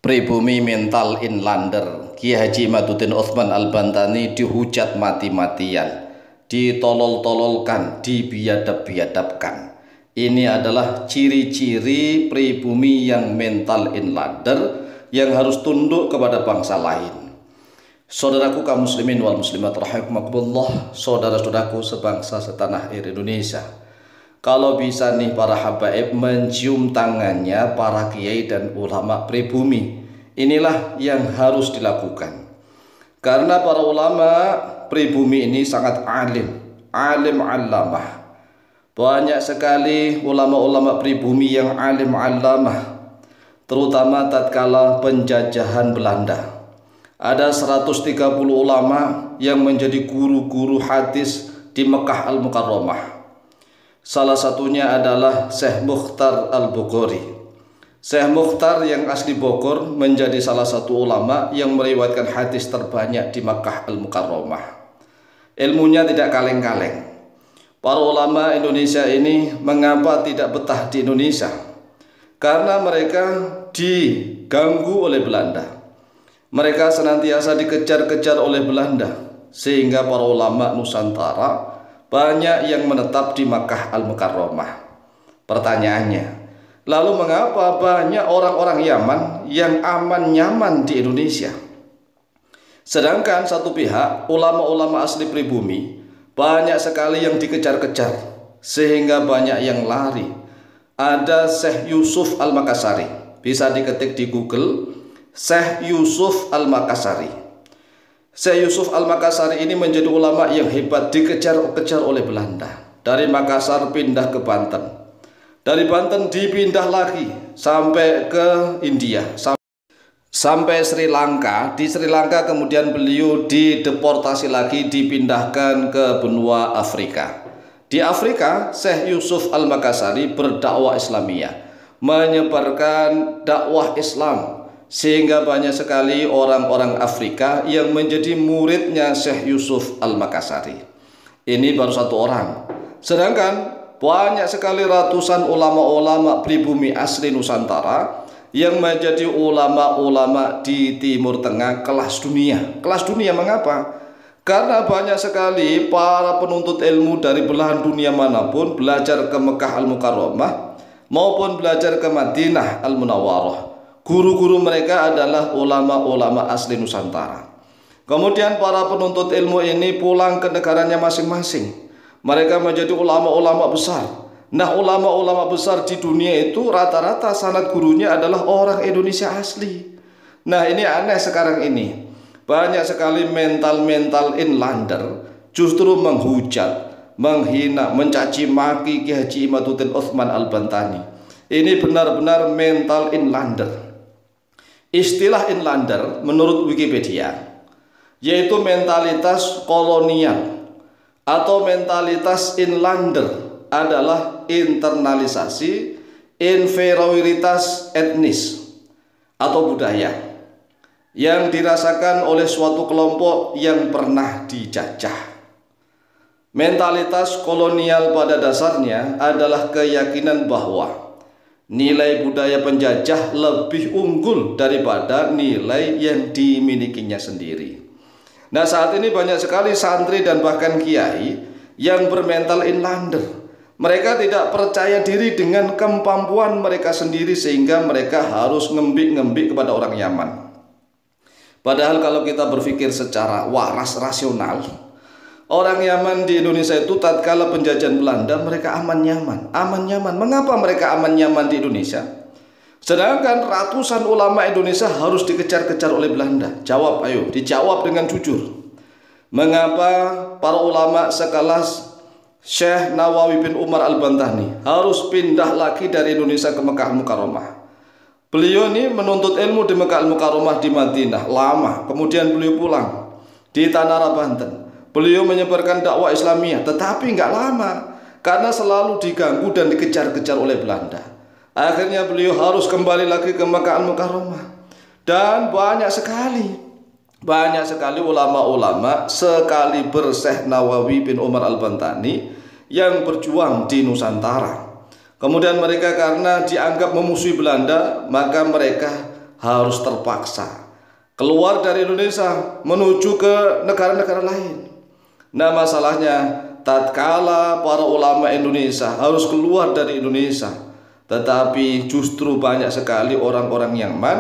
Pribumi mental inlander Kiai Haji Imaduddin Utsman Al-Bantani dihujat mati-matian, ditolol-tololkan, dibiadab-biadabkan. Ini adalah ciri-ciri pribumi yang mental inlander yang harus tunduk kepada bangsa lain. Saudaraku kaum muslimin wal muslimat rahimakumullah, saudara-saudaraku sebangsa setanah air Indonesia, kalau bisa nih para habaib mencium tangannya para kiai dan ulama pribumi, inilah yang harus dilakukan. Karena para ulama pribumi ini sangat alim alamah. Banyak sekali ulama-ulama pribumi yang alim alamah, terutama tatkala penjajahan Belanda. Ada 130 ulama yang menjadi guru-guru hadis di Mekah Al-Mukarramah. Salah satunya adalah Syekh Mukhtar Al-Bukhari. Syekh Mukhtar yang asli Bogor menjadi salah satu ulama yang meriwayatkan hadis terbanyak di Makkah Al-Mukarramah. Ilmunya tidak kaleng-kaleng. Para ulama Indonesia ini mengapa tidak betah di Indonesia? Karena mereka diganggu oleh Belanda. Mereka senantiasa dikejar-kejar oleh Belanda, sehingga para ulama Nusantara banyak yang menetap di Makkah Al-Mukarramah. Pertanyaannya, lalu mengapa banyak orang-orang Yaman yang aman nyaman di Indonesia? Sedangkan satu pihak, ulama-ulama asli pribumi, banyak sekali yang dikejar-kejar, sehingga banyak yang lari. Ada Syekh Yusuf Al-Makassari, bisa diketik di Google, Syekh Yusuf Al-Makassari. Syekh Yusuf Al-Makassari ini menjadi ulama yang hebat, dikejar-kejar oleh Belanda. Dari Makassar pindah ke Banten. Dari Banten dipindah lagi sampai ke India, sampai Sri Lanka. Di Sri Lanka kemudian beliau dideportasi lagi, dipindahkan ke benua Afrika. Di Afrika, Syekh Yusuf Al-Makassari berdakwah Islamiyah, menyebarkan dakwah Islam, sehingga banyak sekali orang-orang Afrika yang menjadi muridnya Syekh Yusuf Al-Makassari. Ini baru satu orang. Sedangkan banyak sekali ratusan ulama-ulama pribumi asli Nusantara yang menjadi ulama-ulama di Timur Tengah kelas dunia. Kelas dunia mengapa? Karena banyak sekali para penuntut ilmu dari belahan dunia manapun belajar ke Mekah Al-Mukarramah maupun belajar ke Madinah Al-Munawwarah. Guru-guru mereka adalah ulama-ulama asli Nusantara. Kemudian para penuntut ilmu ini pulang ke negaranya masing-masing. Mereka menjadi ulama-ulama besar. Nah, ulama-ulama besar di dunia itu rata-rata sanad gurunya adalah orang Indonesia asli. Nah, ini aneh sekarang ini. Banyak sekali mental-mental inlander justru menghujat, menghina, mencaci maki Kiai Haji Imaduddin Utsman Al-Bantani. Ini benar-benar mental inlander. Istilah inlander menurut Wikipedia yaitu mentalitas kolonial atau mentalitas inlander adalah internalisasi inferioritas etnis atau budaya yang dirasakan oleh suatu kelompok yang pernah dijajah. Mentalitas kolonial pada dasarnya adalah keyakinan bahwa nilai budaya penjajah lebih unggul daripada nilai yang dimilikinya sendiri. Nah, saat ini banyak sekali santri dan bahkan kiai yang bermental inlander. Mereka tidak percaya diri dengan kemampuan mereka sendiri sehingga mereka harus ngembik-ngembik kepada orang Yaman. Padahal kalau kita berpikir secara waras rasional, orang Yaman di Indonesia itu tatkala penjajahan Belanda mereka aman nyaman. Mengapa mereka aman nyaman di Indonesia? Sedangkan ratusan ulama Indonesia harus dikejar-kejar oleh Belanda. Jawab, ayo, dijawab dengan jujur. Mengapa para ulama sekelas Syekh Nawawi bin Umar Al-Bantani harus pindah lagi dari Indonesia ke Mekah Al-Mukarramah? Beliau ini menuntut ilmu di Mekah Al-Mukarramah di Madinah lama, kemudian beliau pulang di Tanara, Banten. Beliau menyebarkan dakwah Islamiyah, tetapi nggak lama karena selalu diganggu dan dikejar-kejar oleh Belanda. Akhirnya beliau harus kembali lagi ke Mekah Al-Mukarramah. Dan banyak sekali ulama-ulama sekaliber Syekh Nawawi bin Umar Al-Bantani yang berjuang di Nusantara. Kemudian mereka karena dianggap memusuhi Belanda, maka mereka harus terpaksa keluar dari Indonesia menuju ke negara-negara lain. Nah, masalahnya tatkala para ulama Indonesia harus keluar dari Indonesia, tetapi justru banyak sekali orang-orang Yaman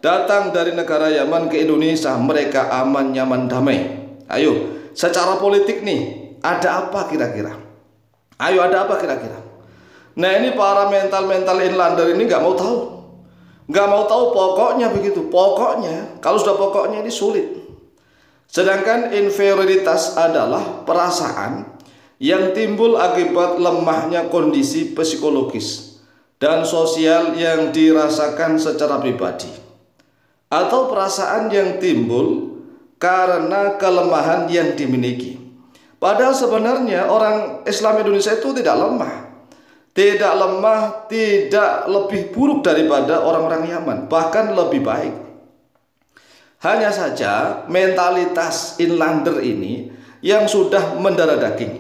datang dari negara Yaman ke Indonesia, mereka aman, nyaman, damai. Ayo, secara politik nih, ada apa kira-kira? Ayo, ada apa kira-kira? Nah, ini para mental inlander ini nggak mau tahu. Nggak mau tahu pokoknya begitu. Pokoknya, kalau sudah pokoknya ini sulit. Sedangkan inferioritas adalah perasaan yang timbul akibat lemahnya kondisi psikologis dan sosial yang dirasakan secara pribadi, atau perasaan yang timbul karena kelemahan yang dimiliki. Padahal sebenarnya orang Islam Indonesia itu tidak lemah. Tidak lemah, tidak lebih buruk daripada orang-orang Yaman, bahkan lebih baik. Hanya saja mentalitas inlander ini yang sudah mendarah daging.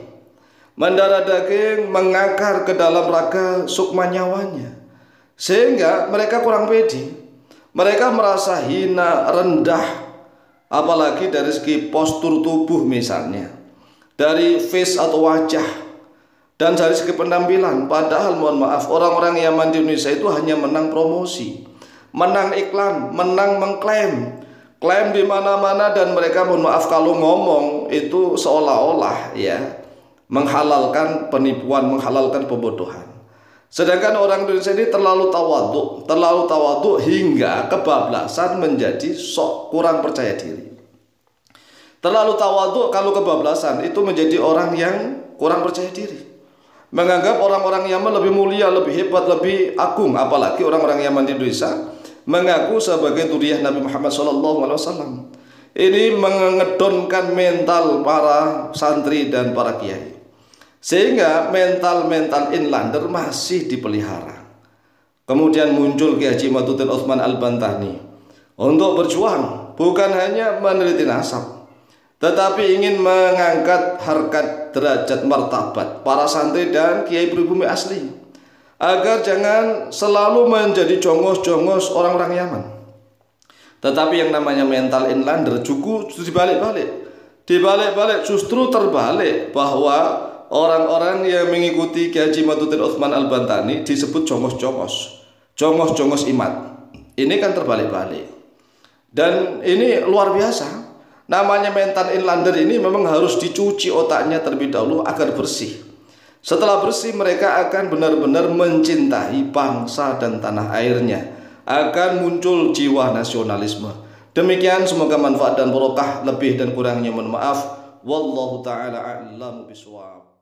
Mendarah daging mengakar ke dalam raga sukma nyawanya, sehingga mereka kurang pede. Mereka merasa hina, rendah, apalagi dari segi postur tubuh misalnya, dari face atau wajah, dan dari segi penampilan. Padahal mohon maaf, orang-orang Yaman di Indonesia itu hanya menang promosi, menang iklan, menang mengklaim, klaim di mana-mana, dan mereka mohon maaf kalau ngomong itu seolah-olah ya menghalalkan penipuan, menghalalkan pembodohan. Sedangkan orang Indonesia ini terlalu tawadhu hingga kebablasan menjadi sok kurang percaya diri. Terlalu tawadhu kalau kebablasan itu menjadi orang yang kurang percaya diri. Menganggap orang-orang Yaman lebih mulia, lebih hebat, lebih agung. Apalagi orang-orang Yaman di Indonesia mengaku sebagai dzurriyyah Nabi Muhammad SAW. Ini mengedonkan mental para santri dan para kiai, sehingga mental inlander masih dipelihara. Kemudian muncul Kiai Haji Imaduddin Utsman Al-Bantani untuk berjuang, bukan hanya meneliti nasab, tetapi ingin mengangkat harkat derajat martabat para santri dan kiai pribumi asli, agar jangan selalu menjadi jongos-jongos orang-orang Yaman. Tetapi yang namanya mental inlander juga dibalik-balik justru terbalik, bahwa orang-orang yang mengikuti Kiai Haji Imaduddin Utsman Al-Bantani disebut jongos-jongos imat. Ini kan terbalik-balik, dan ini luar biasa. Namanya mental inlander ini memang harus dicuci otaknya terlebih dahulu agar bersih. Setelah bersih, mereka akan benar-benar mencintai bangsa dan tanah airnya, akan muncul jiwa nasionalisme. Demikian, semoga manfaat dan barokah. Lebih dan kurangnya mohon maaf. Wallahu ta'ala a'lamu bishawab.